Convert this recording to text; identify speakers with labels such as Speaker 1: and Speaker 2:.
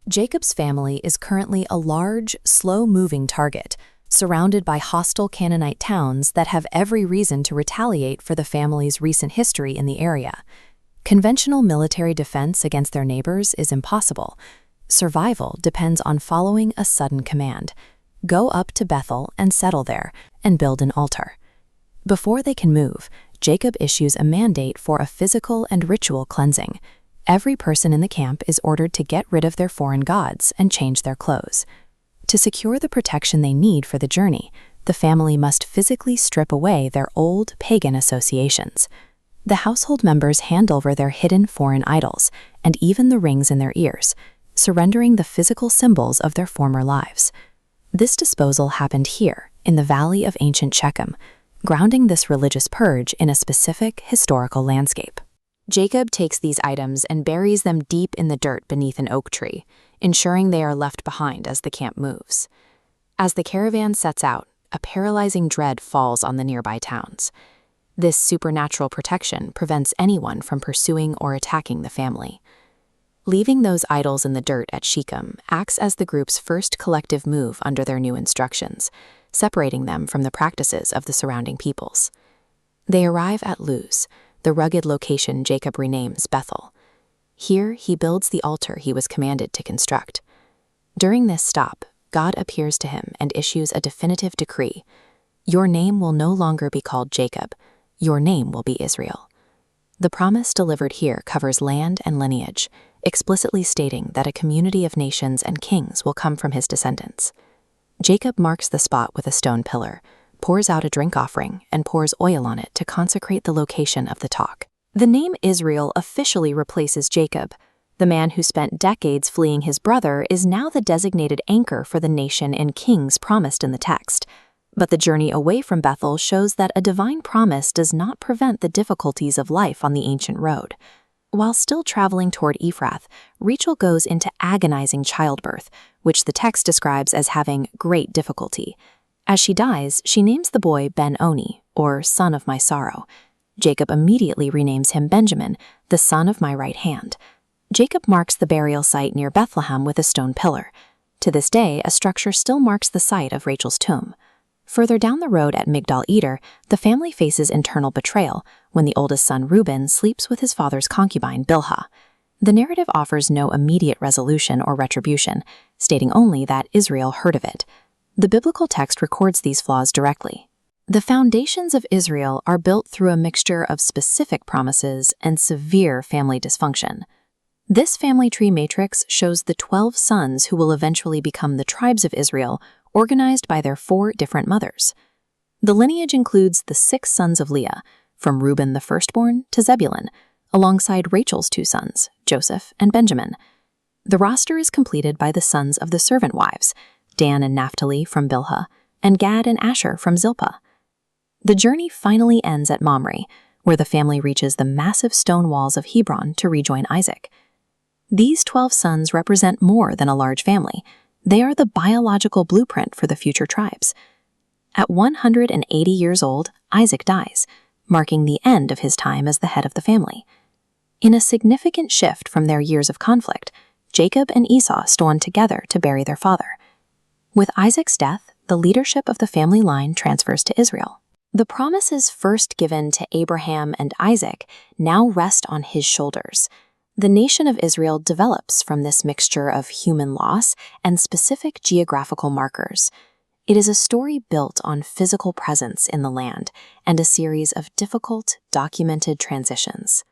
Speaker 1: Jacob's family is currently a large, slow-moving target, surrounded by hostile Canaanite towns that have every reason to retaliate for the family's recent history in the area. Conventional military defense against their neighbors is impossible. Survival depends on following a sudden command. Go up to Bethel and settle there, and build an altar. Before they can move, Jacob issues a mandate for a physical and ritual cleansing. Every person in the camp is ordered to get rid of their foreign gods and change their clothes. To secure the protection they need for the journey, the family must physically strip away their old pagan associations. The household members hand over their hidden foreign idols and even the rings in their ears, surrendering the physical symbols of their former lives. This disposal happened here, in the valley of ancient Shechem, grounding this religious purge in a specific historical landscape. Jacob takes these items and buries them deep in the dirt beneath an oak tree, ensuring they are left behind as the camp moves. As the caravan sets out, a paralyzing dread falls on the nearby towns. This supernatural protection prevents anyone from pursuing or attacking the family. Leaving those idols in the dirt at Shechem acts as the group's first collective move under their new instructions, separating them from the practices of the surrounding peoples. They arrive at Luz, the rugged location Jacob renames Bethel. Here, he builds the altar he was commanded to construct. During this stop, God appears to him and issues a definitive decree. Your name will no longer be called Jacob. Your name will be Israel. The promise delivered here covers land and lineage, explicitly stating that a community of nations and kings will come from his descendants. Jacob marks the spot with a stone pillar, pours out a drink offering, and pours oil on it to consecrate the location of the talk. The name Israel officially replaces Jacob. The man who spent decades fleeing his brother is now the designated anchor for the nation and kings promised in the text. But the journey away from Bethel shows that a divine promise does not prevent the difficulties of life on the ancient road. While still traveling toward Ephrath, Rachel goes into agonizing childbirth, which the text describes as having great difficulty. As she dies, she names the boy Ben-Oni, or son of my sorrow. Jacob immediately renames him Benjamin, the son of my right hand. Jacob marks the burial site near Bethlehem with a stone pillar. To this day, a structure still marks the site of Rachel's tomb. Further down the road at Migdal Eder, the family faces internal betrayal when the oldest son Reuben sleeps with his father's concubine Bilhah. The narrative offers no immediate resolution or retribution, stating only that Israel heard of it. The biblical text records these flaws directly. The foundations of Israel are built through a mixture of specific promises and severe family dysfunction. This family tree matrix shows the 12 sons who will eventually become the tribes of Israel, organized by their 4 different mothers. The lineage includes the 6 sons of Leah, from Reuben the firstborn to Zebulun, alongside Rachel's 2 sons, Joseph and Benjamin. The roster is completed by the sons of the servant wives, Dan and Naphtali from Bilhah, and Gad and Asher from Zilpah. The journey finally ends at Mamre, where the family reaches the massive stone walls of Hebron to rejoin Isaac. These 12 sons represent more than a large family. They are the biological blueprint for the future tribes. At 180 years old, Isaac dies, marking the end of his time as the head of the family. In a significant shift from their years of conflict, Jacob and Esau stand together to bury their father. With Isaac's death, the leadership of the family line transfers to Israel. The promises first given to Abraham and Isaac now rest on his shoulders. The nation of Israel develops from this mixture of human loss and specific geographical markers. It is a story built on physical presence in the land and a series of difficult, documented transitions.